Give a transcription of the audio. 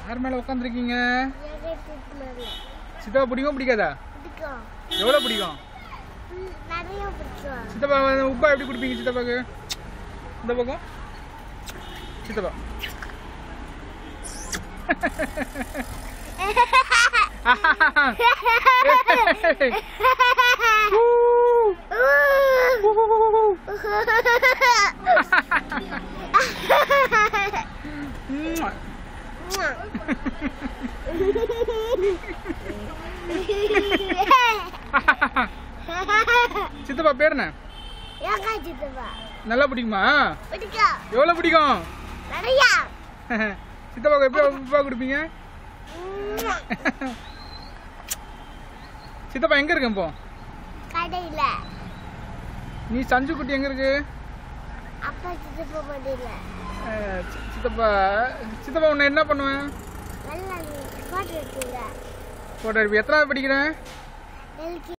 யார் மேல உட்காந்துருக்கீங்க? சித்தப்பா பிடிக்கும் பிடிக்காதா? எவ்வளோ பிடிக்கும்? சித்தப்பா உப்பா எப்படி கொடுப்பீங்க சித்தப்பாக்கு? இந்த பக்கம் சித்தப்பா சித்தப்பா பேர் என்ன? நல்லா பிடிக்குமா? எவ்வளவு பிடிக்கும்? சித்தப்பா எப்படி உப்பா கொடுப்பீங்க? சித்தப்பா எங்க இருக்கு இப்போ? கடையில. நீ சஞ்சு குட்டி எங்க இருக்கு? அப்பா சித்தப்பா மடியில. சித்தப்பா உன்னை என்ன பண்ணுவேன்? நல்லா போட்டோ எடுப்பீங்க. போட்டோ எடுப்பி. எத்தனாவது படிக்கிறேன்?